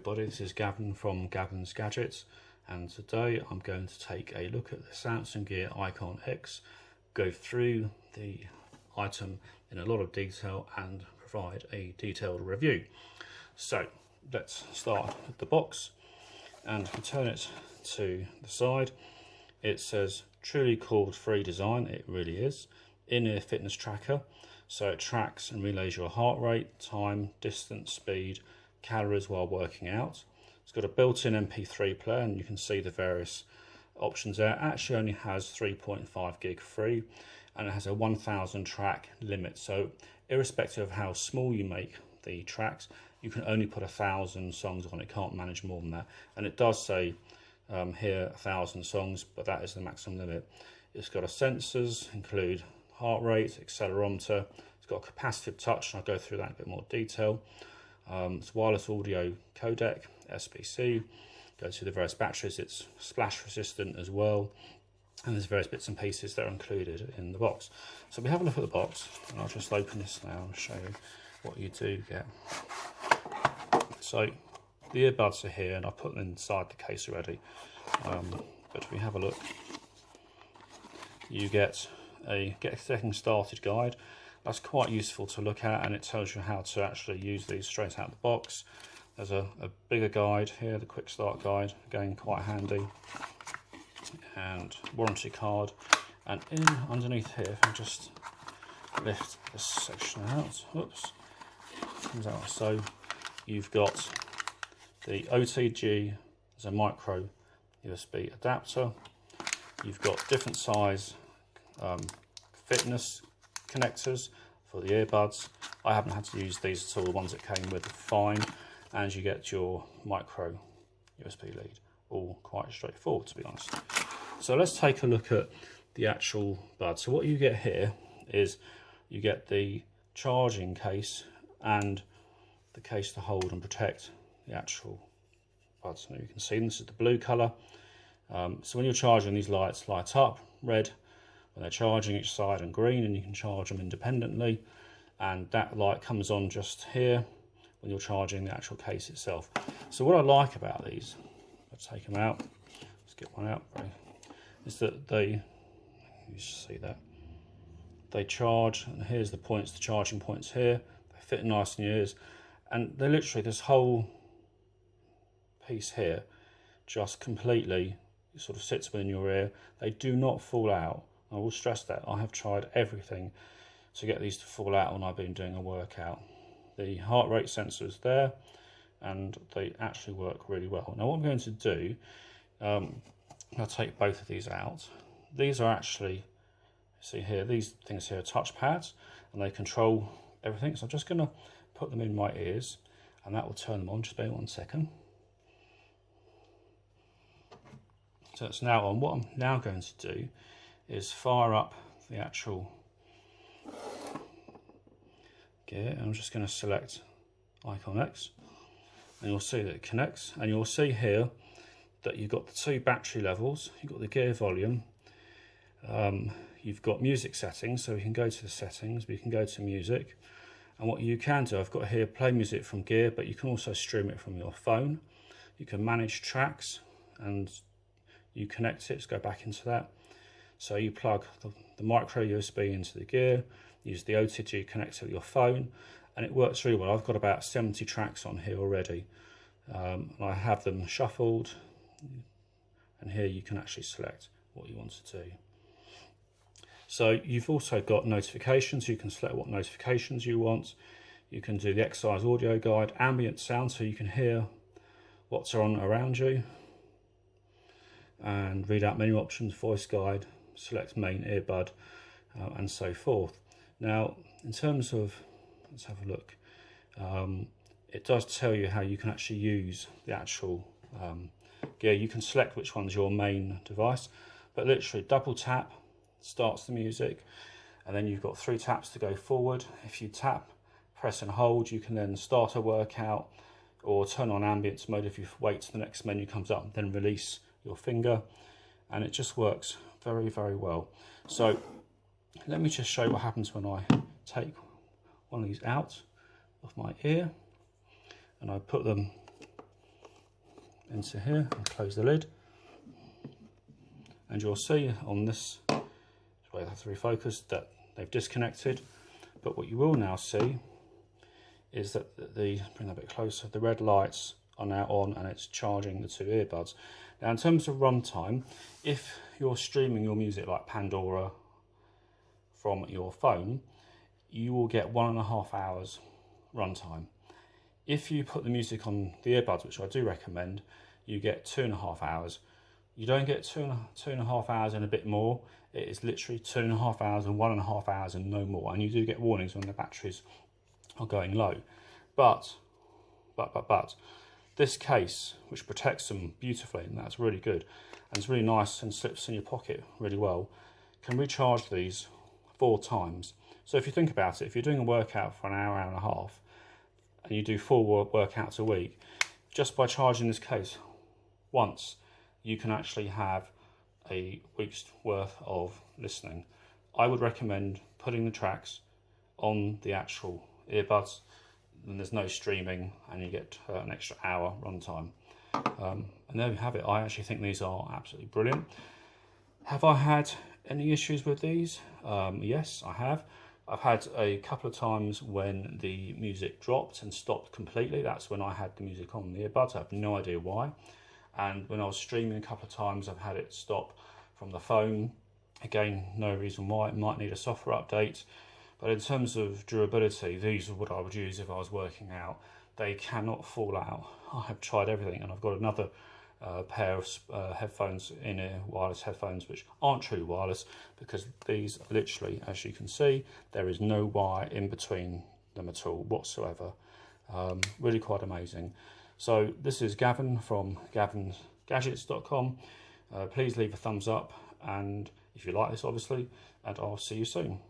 everybody, this is Gavin from Gavin's Gadgets, and today I'm going to take a look at the Samsung Gear IconX, go through the item in a lot of detail and provide a detailed review. So let's start with the box and turn it to the side. It says truly cord-free design, it really is. In-ear fitness tracker, so it tracks and relays your heart rate, time, distance, speed, calories while working out. It's got a built-in Mp3 player and you can see the various options there. It actually only has 3.5 gig free and it has a 1000 track limit, so irrespective of how small you make the tracks, you can only put 1000 songs on it, can't manage more than that. And it does say here 1000 songs, but that is the maximum limit. It's got a sensors, include heart rate, accelerometer, it's got a capacitive touch, and I'll go through that in a bit more detail. It's wireless audio codec, SBC, goes through the various batteries, it's splash resistant as well, and there's various bits and pieces that are included in the box. So we have a look at the box, and I'll just open this now and show you what you do get. So the earbuds are here, and I put them inside the case already, but if we have a look, you get a getting started guide. That's quite useful to look at, and it tells you how to actually use these straight out of the box. There's a bigger guide here, the quick start guide, again quite handy, and warranty card. And in underneath here, if I just lift this section out, oops, comes out. So you've got the OTG as a micro USB adapter. You've got different size fitness connectors for the earbuds. I haven't had to use these at all, the ones that came with are fine, and you get your micro USB lead, all quite straightforward to be honest. So let's take a look at the actual bud. So what you get here is you get the charging case and the case to hold and protect the actual buds. So you can see this is the blue colour. So when you're charging, these lights light up red when they're charging each side, and green, and you can charge them independently, and that light comes on just here when you're charging the actual case itself. So what I like about these, let's take them out, let's get one out, is that you see that they charge, and here's the points, the charging points here, they fit nice in your ears, and they literally, this whole piece here just completely sort of sits within your ear. They do not fall out. I will stress that. I have tried everything to get these to fall out when I've been doing a workout. The heart rate sensor is there, and they actually work really well. Now what I'm going to do, I'll take both of these out. These are actually, see here, these things here are touch pads, and they control everything. So I'm just going to put them in my ears, and that will turn them on. Just bear 1 second. So it's now on. What I'm now going to do is fire up the actual gear, and I'm just going to select IconX, and you'll see that it connects, and you'll see here that you've got the 2 battery levels, you've got the gear volume, you've got music settings, so we can go to the settings, we can go to music, and what you can do, I've got here play music from gear, but you can also stream it from your phone. You can manage tracks, and you connect it, let's go back into that. So you plug the micro USB into the gear, use the OTG connector with your phone, and it works really well. I've got about 70 tracks on here already. And I have them shuffled, and here you can actually select what you want to do. So you've also got notifications, you can select what notifications you want. You can do the exercise audio guide, ambient sound, so you can hear what's on around you, and read out menu options, voice guide, select main earbud, and so forth. Now in terms of, let's have a look, it does tell you how you can actually use the actual gear. You can select which one's your main device, but literally double tap starts the music, and then you've got 3 taps to go forward. If you tap, press and hold, you can then start a workout or turn on ambience mode. If you wait till the next menu comes up, then release your finger, and it just works very, very well. So let me just show you what happens when I take one of these out of my ear and I put them into here and close the lid. And you'll see on this, where I have to refocus, that they've disconnected. But what you will now see is that bring that a bit closer, the red lights are now on and it's charging the two earbuds. Now in terms of runtime, if you're streaming your music like Pandora from your phone, you will get 1.5 hours runtime. If you put the music on the earbuds, which I do recommend, you get 2.5 hours. You don't get 2.5 hours and a bit more. It is literally 2.5 hours and 1.5 hours and no more. And you do get warnings when the batteries are going low. But this case, which protects them beautifully, and that's really good, and it's really nice and slips in your pocket really well, can recharge these 4 times. So if you think about it, if you're doing a workout for an hour, hour and a half, and you do 4 workouts a week, just by charging this case once, you can actually have a week's worth of listening. I would recommend putting the tracks on the actual earbuds, and there's no streaming, and you get an extra hour runtime. And there we have it. I actually think these are absolutely brilliant. Have I had any issues with these? Yes, I have. I've had a couple of times when the music dropped and stopped completely. That's when I had the music on the earbuds. I have no idea why. And when I was streaming a couple of times, I've had it stop from the phone. Again, no reason why. It might need a software update. But in terms of durability, these are what I would use if I was working out. They cannot fall out. I have tried everything, and I've got another pair of headphones, in-ear wireless headphones, which aren't true wireless, because these are literally, as you can see, there is no wire in between them at all whatsoever. Really quite amazing. So this is Gavin from gavinsgadgets.com. Please leave a thumbs up, and if you like this, obviously, and I'll see you soon.